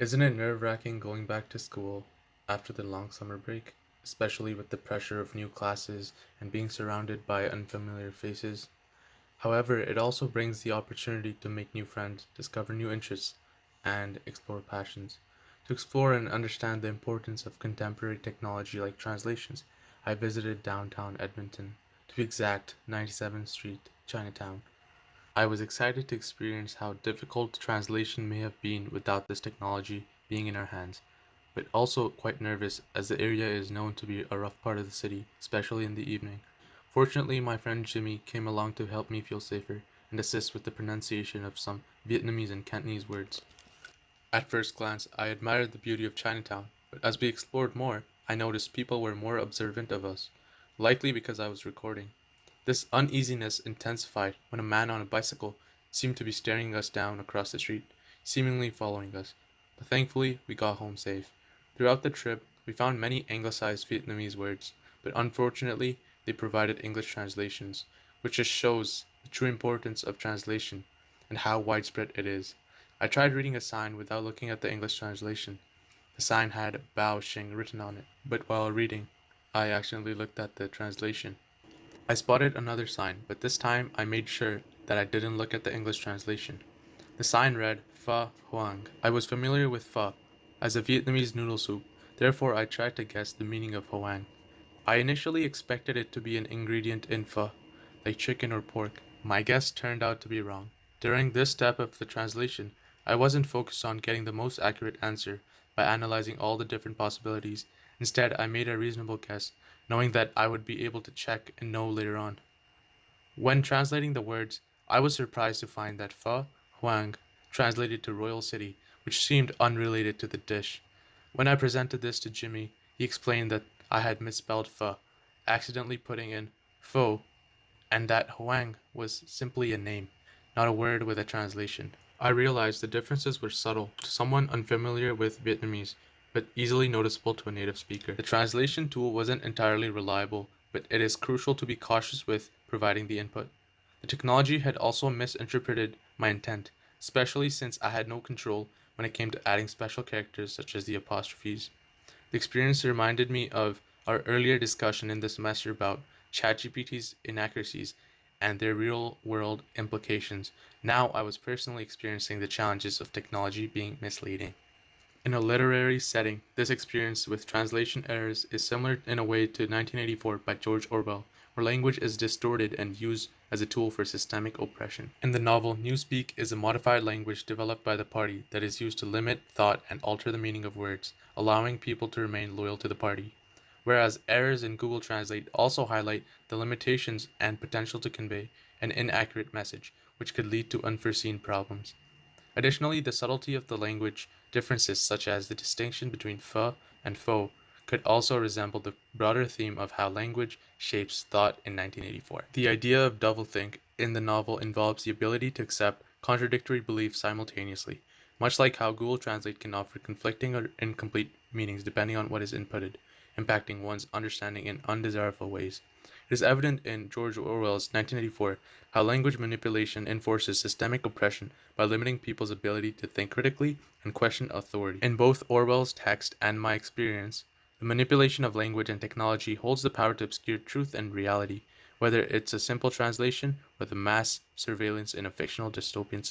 Isn't it nerve-wracking going back to school after the long summer break, especially with the pressure of new classes and being surrounded by unfamiliar faces? However, it also brings the opportunity to make new friends, discover new interests, and explore passions. To explore and understand the importance of contemporary technology like translations, I visited downtown Edmonton, to be exact, 97th Street, Chinatown. I was excited to experience how difficult translation may have been without this technology being in our hands, but also quite nervous as the area is known to be a rough part of the city, especially in the evening. Fortunately, my friend Jimmy came along to help me feel safer and assist with the pronunciation of some Vietnamese and Cantonese words. At first glance, I admired the beauty of Chinatown, but as we explored more, I noticed people were more observant of us, likely because I was recording. This uneasiness intensified when a man on a bicycle seemed to be staring us down across the street, seemingly following us. But thankfully, we got home safe. Throughout the trip, we found many anglicized Vietnamese words, but unfortunately, they provided English translations, which just shows the true importance of translation and how widespread it is. I tried reading a sign without looking at the English translation. The sign had Bao Xing written on it, but while reading, I accidentally looked at the translation. I spotted another sign, but this time I made sure that I didn't look at the English translation. The sign read Pho Hoang. I was familiar with pho as a Vietnamese noodle soup, therefore I tried to guess the meaning of Hoang. I initially expected it to be an ingredient in pho, like chicken or pork. My guess turned out to be wrong. During this step of the translation, I wasn't focused on getting the most accurate answer by analyzing all the different possibilities. Instead, I made a reasonable guess, knowing that I would be able to check and know later on. When translating the words, I was surprised to find that Pho Huang translated to Royal City, which seemed unrelated to the dish. When I presented this to Jimmy, he explained that I had misspelled pho, accidentally putting in pho, and that Huang was simply a name, not a word with a translation. I realized the differences were subtle to someone unfamiliar with Vietnamese, but easily noticeable to a native speaker. The translation tool wasn't entirely reliable, but it is crucial to be cautious with providing the input. The technology had also misinterpreted my intent, especially since I had no control when it came to adding special characters such as the apostrophes. The experience reminded me of our earlier discussion in the semester about ChatGPT's inaccuracies and their real world implications. Now I was personally experiencing the challenges of technology being misleading. In a literary setting, this experience with translation errors is similar in a way to 1984 by George Orwell, where language is distorted and used as a tool for systemic oppression. In the novel, Newspeak is a modified language developed by the party that is used to limit thought and alter the meaning of words, allowing people to remain loyal to the party. Whereas errors in Google Translate also highlight the limitations and potential to convey an inaccurate message, which could lead to unforeseen problems. Additionally, the subtlety of the language differences, such as the distinction between pho and faux, could also resemble the broader theme of how language shapes thought in 1984. The idea of doublethink in the novel involves the ability to accept contradictory beliefs simultaneously, much like how Google Translate can offer conflicting or incomplete meanings depending on what is inputted, impacting one's understanding in undesirable ways. It is evident in George Orwell's 1984 how language manipulation enforces systemic oppression by limiting people's ability to think critically and question authority. In both Orwell's text and my experience, the manipulation of language and technology holds the power to obscure truth and reality, whether it's a simple translation or the mass surveillance in a fictional dystopian